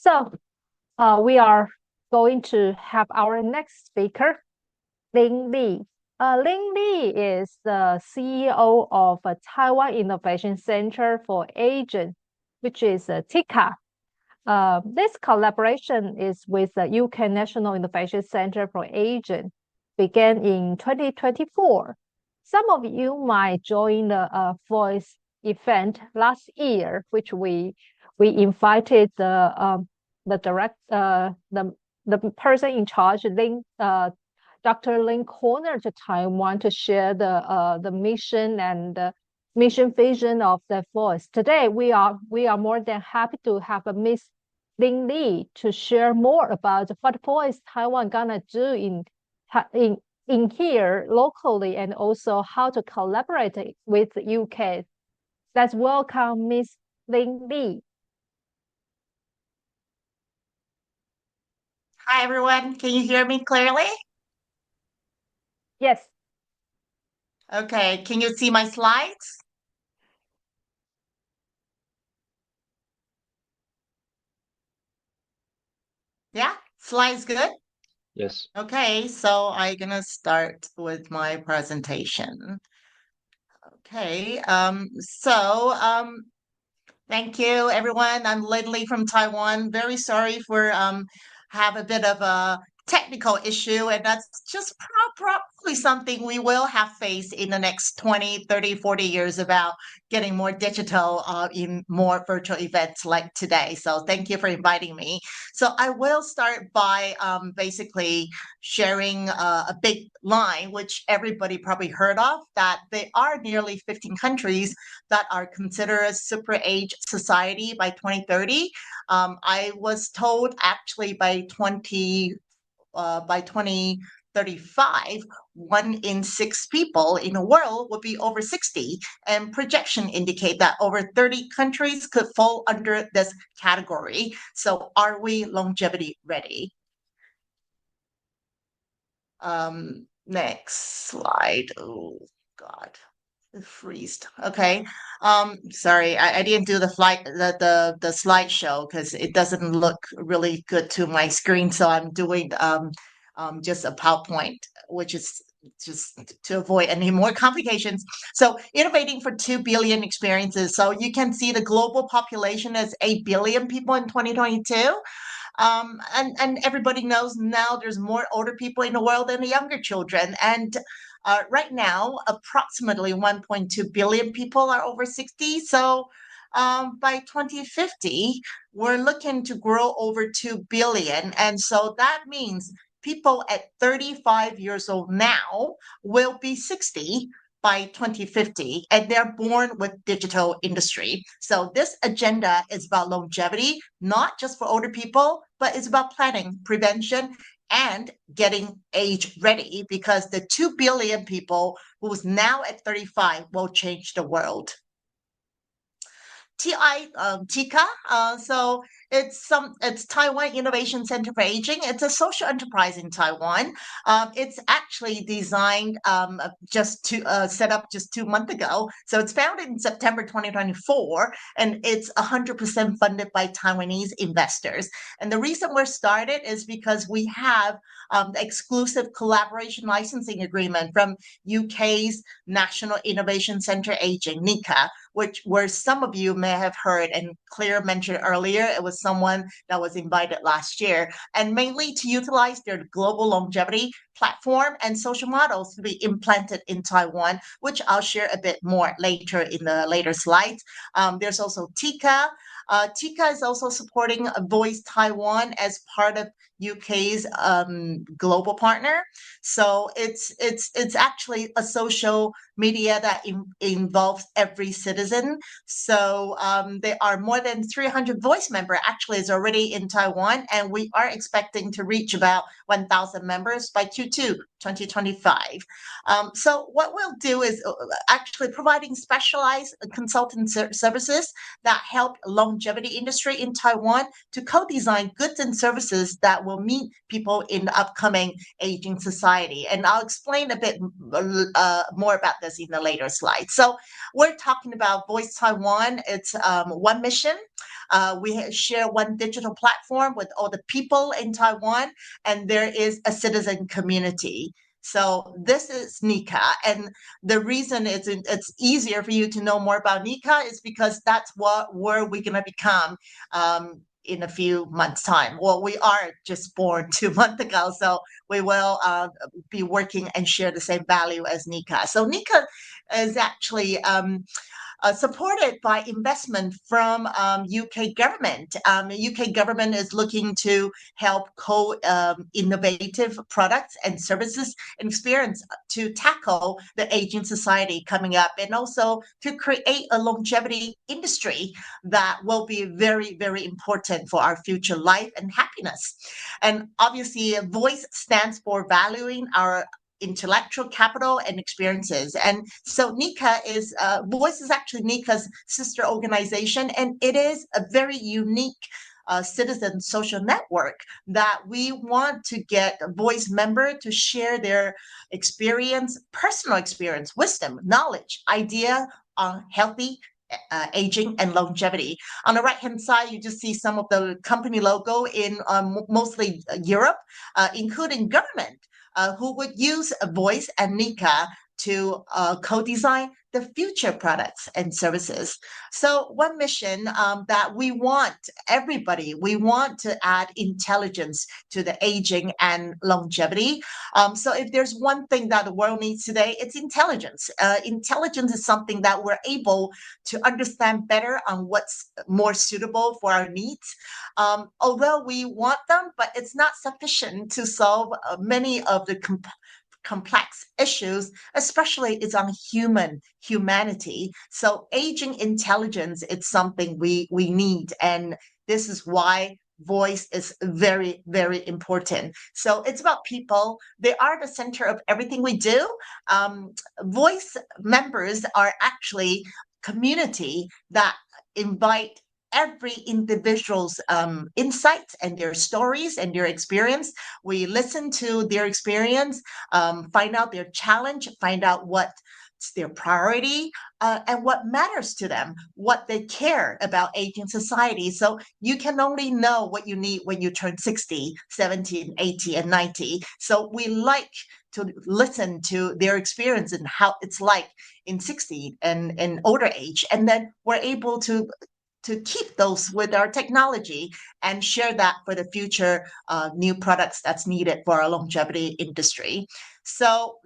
So we are going to have our next speaker, Lynn Lee. Lynn Lee is the CEO of Taiwan Innovation Center for Aging, which is TICA. This collaboration is with the UK National Innovation Center for Aging, began in 2024. Some of you might join the Voice event last year, which we invited the person in charge, Dr. Lynn Corner, to Taiwan to share the mission and mission vision of the Voice. Today, we are more than happy to have a Miss Lynn Lee to share more about what Voice Taiwan gonna do in here locally, and also how to collaborate with the UK. Let's welcome Miss Lynn Lee. Hi, everyone. Can you hear me clearly? Yes. Okay. Can you see my slides? Yeah, slides good? Yes. Okay, so I'm gonna start with my presentation. Okay, thank you, everyone. I'm Lynn Lee from Taiwan. Very sorry for have a bit of a technical issue, and that's just probably something we will have faced in the next 20, 30, 40 years about getting more digital in more virtual events like today. So thank you for inviting me. So I will start by basically sharing a big line, which everybody probably heard of, that there are nearly 15 countries that are considered a super age society by 2030. I was told actually by 2035, 1 in 6 people in the world will be over 60, and projection indicate that over 30 countries could fall under this category. So are we longevity ready? Next slide. Oh God, it freezed. Okay. Sorry, I didn't do the slideshow because it doesn't look really good to my screen. So I'm doing just a PowerPoint, which is just to avoid any more complications. So innovating for 2 billion experiences. So you can see the global population is 8 billion people in 2022. And everybody knows now there's more older people in the world than the younger children. And right now, approximately 1.2 billion people are over 60. So by 2050, we're looking to grow over 2 billion. And so that means people at 35 years old now will be 60 by 2050, and they're born with digital industry. So this agenda is about longevity, not just for older people, but it's about planning, prevention, and getting age ready, because the 2 billion people who's now at 35 will change the world. TICA, so it's Taiwan Innovation Center for Aging. It's a social enterprise in Taiwan. It's actually designed just to set up just 2 months ago. So it's founded in September 2024, and it's 100% funded by Taiwanese investors. And the reason we're started is because we have the exclusive collaboration licensing agreement from UK's National Innovation Center Aging, NICA, where some of you may have heard, and Claire mentioned earlier, it was someone that was invited last year, and mainly to utilize their global longevity platform and social models to be implanted in Taiwan, which I'll share a bit more later in the later slides. There's also TICA. TICA is also supporting Voice Taiwan as part of UK's global partner. So it's actually a social media that involves every citizen. So there are more than 300 voice members actually is already in Taiwan, and we are expecting to reach about 1,000 members by Q2 2025. So what we'll do is actually providing specialized consultant services that help longevity industry in Taiwan to co-design goods and services that will meet people in the upcoming aging society. And I'll explain a bit more about this in the later slides. So we're talking about Voice Taiwan. It's one mission. We share one digital platform with all the people in Taiwan, and there is a citizen community. So this is NICA, and the reason it's easier for you to know more about NICA is because that's where we're going to become in a few months' time. Well, we are just born 2 months ago, so we will be working and share the same value as NICA. So NICA is actually supported by investment from UK government. UK government is looking to help innovative products and services and experience to tackle the aging society coming up, and also to create a longevity industry that will be very, very important for our future life and happiness. And obviously, Voice stands for valuing our intellectual capital and experiences. And so NICA is, Voice is actually NICA's sister organization, and it is a very unique citizen social network that we want to get a Voice member to share their experience, personal experience, wisdom, knowledge, idea on healthy aging and longevity. On the right-hand side, you just see some of the company logo in mostly Europe, including government, who would use Voice and NICA to co-design the future products and services. So one mission that we want we want to add intelligence to the aging and longevity. So if there's one thing that the world needs today, it's intelligence. Intelligence is something that we're able to understand better on what's more suitable for our needs. Although we want them, but it's not sufficient to solve many of the complex issues, especially it's on humanity. So aging intelligence is something we need, and this is why Voice is very, very important. So it's about people. They are the center of everything we do. Voice members are actually community that invite every individual's insights and their stories and their experience. We listen to their experience, find out their challenge, find out what's their priority, and what matters to them, what they care about aging society. So you can only know what you need when you turn 60, 70, 80, and 90. So we like to listen to their experience and how it's like in 60 and in older age. And then we're able to keep those with our technology and share that for the future new products that's needed for our longevity industry. So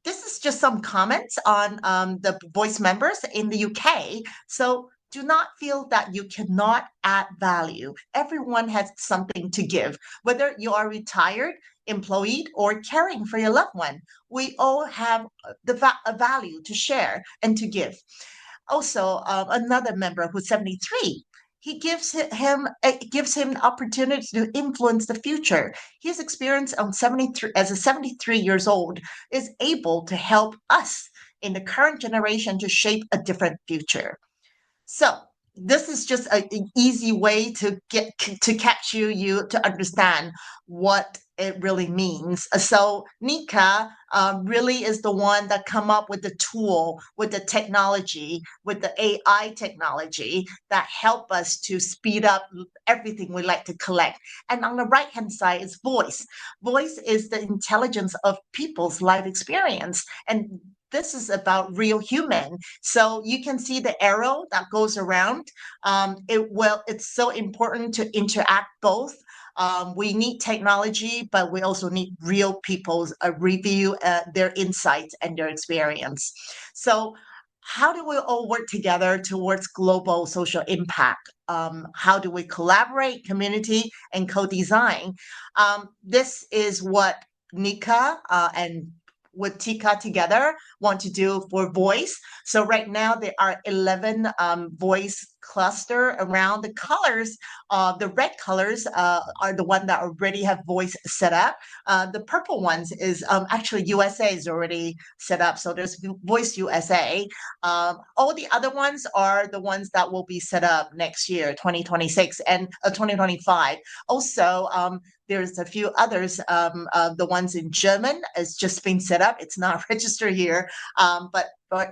this is just some comments on the Voice members in the UK. So do not feel that you cannot add value. Everyone has something to give, whether you are retired, employed, or caring for your loved one. We all have a value to share and to give. Also, another member who's 73, he gives him it gives him the opportunity to influence the future. His experience on 73 as a 73 years old is able to help us in the current generation to shape a different future. So this is just an easy way to get to catch you to understand what it really means. So NICA really is the one that come up with the tool, with the technology, with the AI technology that help us to speed up everything we like to collect. And on the right-hand side is Voice. Voice is the intelligence of people's life experience. And this is about real human. So you can see the arrow that goes around. It's so important to interact both. We need technology, but we also need real people's review their insights and their experience. So how do we all work together towards global social impact? How do we collaborate, community, and co-design? This is what NICA and with TICA together want to do for Voice. So right now there are 11 Voice cluster around. The colors, the red colors are the one that already have Voice set up. The purple ones is actually USA is already set up. So there's Voice USA. All the other ones are the ones that will be set up next year, 2026 and 2025. Also, there's a few others. The ones in German is just being set up. It's not registered here. But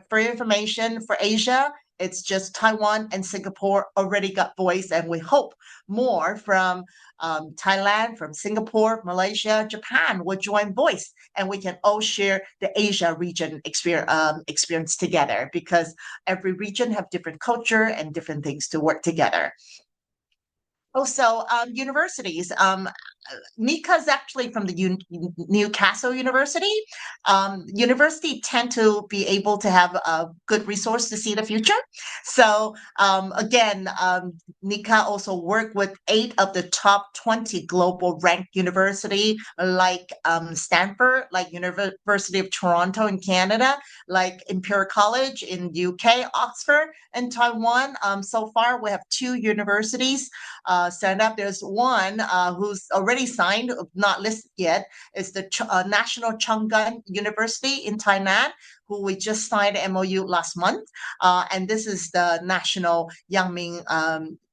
for information, for Asia, It's just Taiwan and Singapore already got voice, and we hope more from Thailand, from Singapore, Malaysia, Japan will join voice, and we can all share the Asia region experience together, because every region have different culture and different things to work together. Also, universities. NICA is actually from the Newcastle University. University tend to be able to have a good resource to see the future. So again, NICA also work with 8 of the top 20 global ranked university, like Stanford, like University of Toronto in Canada, like Imperial College in UK, Oxford, and Taiwan. So far, we have 2 universities signed up. There's one who's already signed, not listed yet, is the National Chongqing University in Thailand, who we just signed an MOU last month. And this is the National Yangming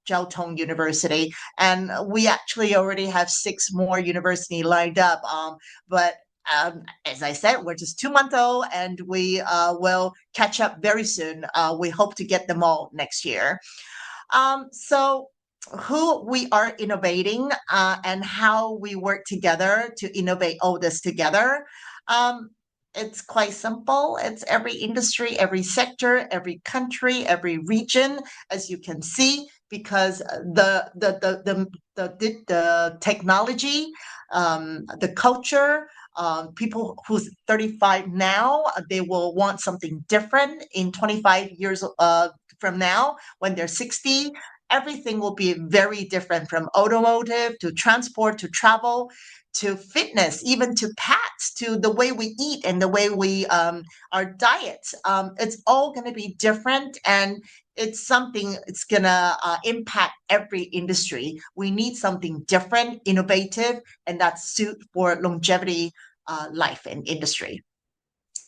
Jiao Tong University. And we actually already have 6 more universities lined up. But as I said, we're just 2 months old, and we will catch up very soon. We hope to get them all next year. So who we are innovating and how we work together to innovate all this together. It's quite simple. It's every industry, every sector, every country, every region, as you can see, because the technology, the culture, people who's 35 now, they will want something different in 25 years from now when they're 60. Everything will be very different, from automotive to transport to travel to fitness, even to pets, to the way we eat and the way we our diets. It's all going to be different, and it's something it's going to impact every industry. We need something different, innovative, and that's suit for longevity life and industry.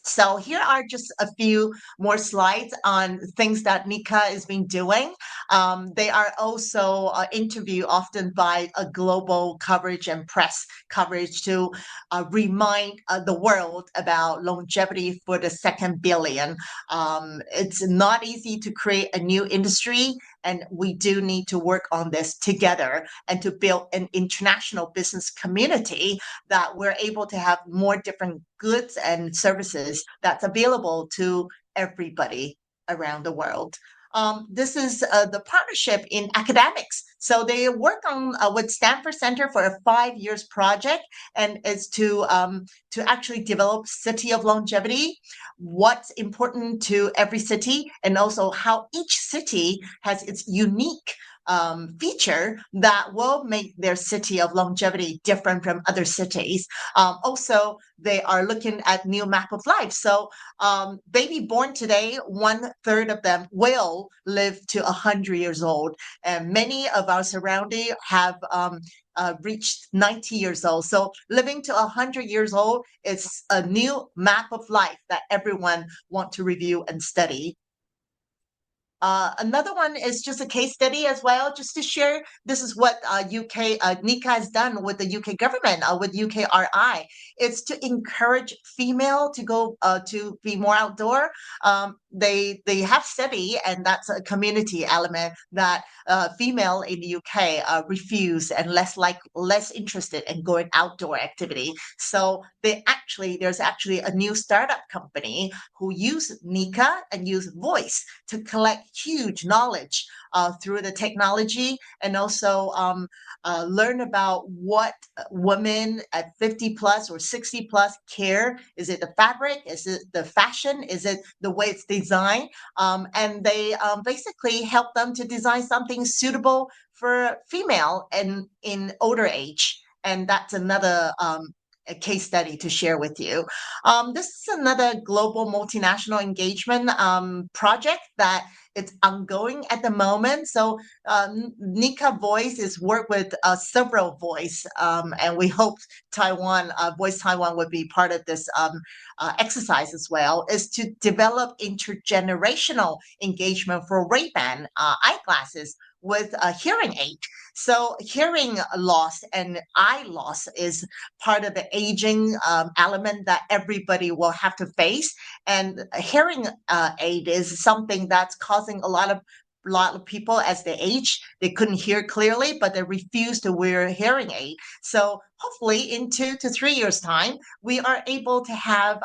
So here are just a few more slides on things that NICA has been doing. They are also interviewed often by a global coverage and press coverage to remind the world about longevity for the 2nd billion. It's not easy to create a new industry, and we do need to work on this together and to build an international business community that we're able to have more different goods and services that's available to everybody around the world. This is the partnership in academics. So they work on with Stanford Center for a 5 years project, and it's to actually develop city of longevity, what's important to every city, and also how each city has its unique feature that will make their city of longevity different from other cities. Also, they are looking at new map of life. So baby born today, 1/3 of them will live to 100 years old. And many of our surroundings have reached 90 years old. So living to 100 years old is a new map of life that everyone wants to review and study. Another one is just a case study as well, just to share. This is what UK NICA has done with the UK government, with UKRI. It's to encourage female to go to be more outdoor. They have study, and that's a community element that female in the UK refuse and less interested in going outdoor activity. So there's actually a new startup company who use NICA and use voice to collect huge knowledge through the technology, and also learn about what women at 50 plus or 60 plus care. Is it the fabric? Is it the fashion? Is it the way it's designed? And they basically help them to design something suitable for female and in older age. And that's another a case study to share with you. This is another global multinational engagement project that it's ongoing at the moment. So NICA Voice is work with several voice, and we hope Voice Taiwan would be part of this exercise as well, is to develop intergenerational engagement for Ray-Ban eyeglasses with a hearing aid. So hearing loss and eye loss is part of the aging element that everybody will have to face. And a hearing aid is something that's causing a lot of people as they age, they couldn't hear clearly, but they refuse to wear a hearing aid. So hopefully in 2 to 3 years time, we are able to have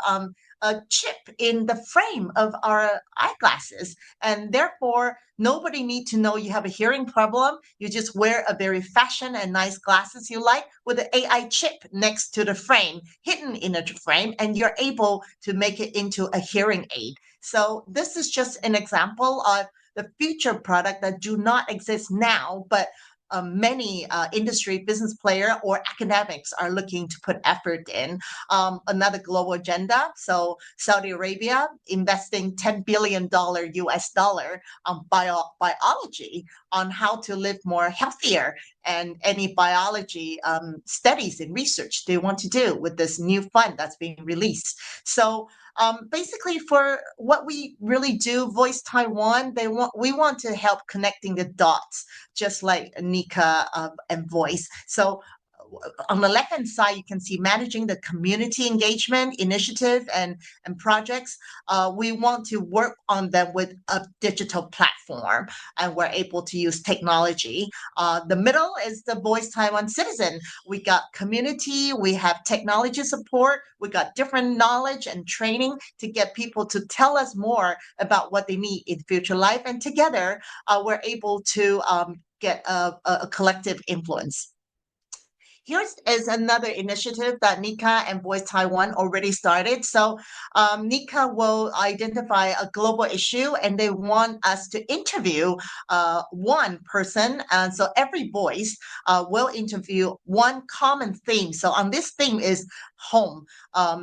a chip in the frame of our eyeglasses, and therefore nobody need to know you have a hearing problem. You just wear a very fashion and nice glasses you like with an AI chip next to the frame, hidden in the frame, and you're able to make it into a hearing aid. So this is just an example of the future product that do not exist now, but many industry business player or academics are looking to put effort in. Another global agenda. So Saudi Arabia investing $10 billion US dollar on biology, on how to live more healthier, and any biology studies and research they want to do with this new fund that's being released. So basically, for what we really do, Voice Taiwan, we want to help connecting the dots, just like NICA and Voice. So on the left hand side, you can see managing the community engagement initiative and projects. We want to work on them with a digital platform, and we're able to use technology. The middle is the Voice Taiwan Citizen. We got community, we have technology support, we got different knowledge and training to get people to tell us more about what they need in future life. And together, we're able to get a collective influence. Here is another initiative that NICA and Voice Taiwan already started. So NICA will identify a global issue, and they want us to interview one person. And so every voice will interview one common theme. So on this theme is home,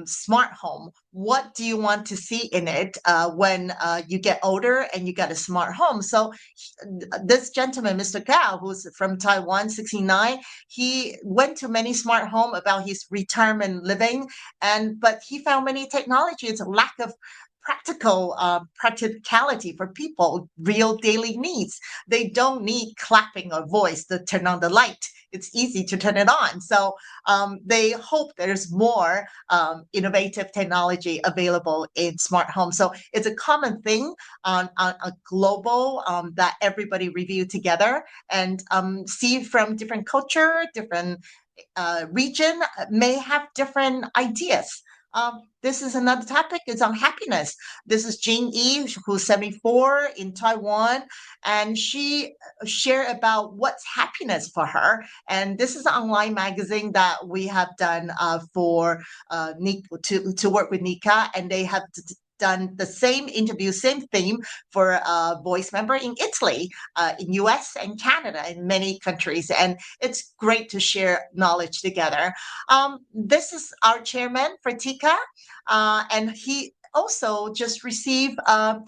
smart home. What do you want to see in it when you get older and you got a smart home? So this gentleman, Mr. Gao, who's from Taiwan, 69, he went to many smart home about his retirement living, but he found many technologies, lack of practicality for people, real daily needs. They don't need clapping or voice to turn on the light. It's easy to turn it on. So they hope there's more innovative technology available in smart homes. So it's a common thing on a global that everybody review together and see from different culture, different region may have different ideas. This is another topic. It's on happiness. This is Jane E, who's 74 in Taiwan, and she shared about what's happiness for her. And this is an online magazine that we have done for to work with NICA, and they have done the same interview, same theme for a voice member in Italy, in US and Canada, and many countries. And it's great to share knowledge together. This is our chairman for TICA, and he also just received a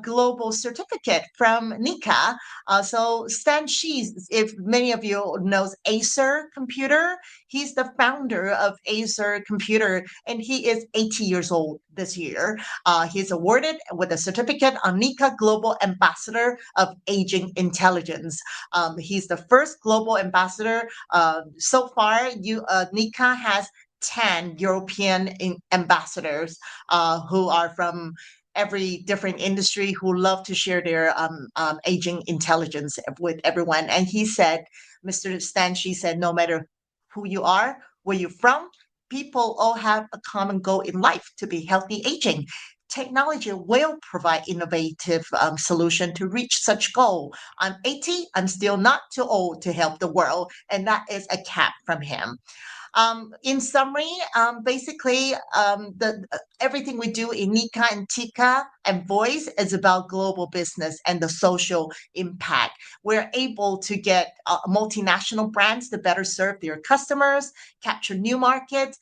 global certificate from NICA. So Stan Shi, if many of you knows Acer Computer, he's the founder of Acer Computer, and he is 80 years old this year. He's awarded with a certificate on NICA Global Ambassador of Aging Intelligence. He's the first global ambassador. So far, NICA has 10 European ambassadors who are from every different industry, who love to share their aging intelligence with everyone. And he said, Mr. Stan Shi said, no matter who you are, where you're from, people all have a common goal in life, to be healthy aging. Technology will provide innovative solution to reach such goal. I'm 80, I'm still not too old to help the world. And that is a cap from him. In summary, basically, everything we do in NICA and TICA and Voice is about global business and the social impact. We're able to get multinational brands to better serve their customers, capture new markets,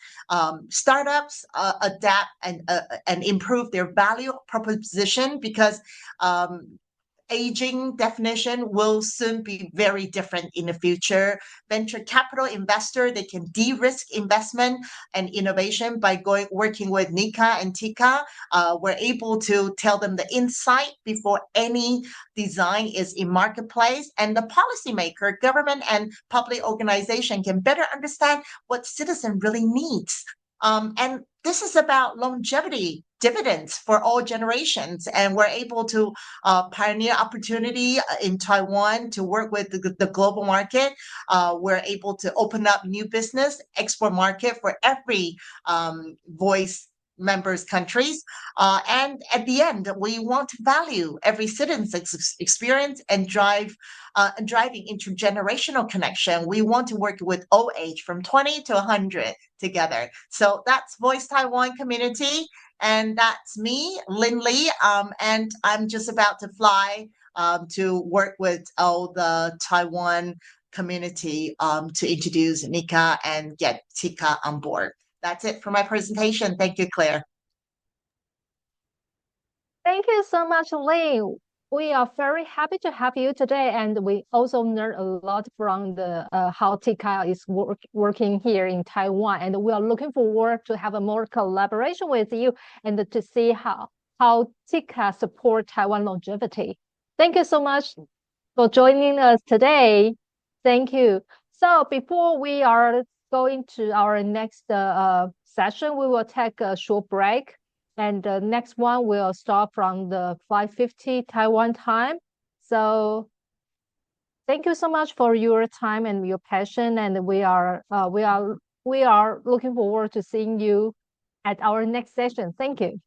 startups adapt and improve their value proposition, because aging definition will soon be very different in the future. Venture capital investor, they can de-risk investment and innovation by working with NICA and TICA. We're able to tell them the insight before any design is in marketplace, and the policymaker, government and public organization can better understand what citizen really needs. And this is about longevity dividends for all generations, and we're able to pioneer opportunity in Taiwan to work with the global market. We're able to open up new business export market for every voice members countries, and at the end we want to value every citizen's experience and driving intergenerational connection. We want to work with all age from 20 to 100 together. So that's Voice Taiwan community, and that's me, Lynn Lee, and I'm just about to fly to work with all the Taiwan community to introduce NICA and get TICA on board. That's it for my presentation. Thank you, Claire. Thank you so much, Lynn. We are very happy to have you today, and we also learned a lot from the how TICA is working here in Taiwan, and we are looking forward to have a more collaboration with you and to see how TICA support Taiwan longevity. Thank you so much for joining us today. Thank you. So before we are going to our next session, we will take a short break. And the next one will start from the 5:50 Taiwan time. So thank you so much for your time and your passion. And we are looking forward to seeing you at our next session. Thank you.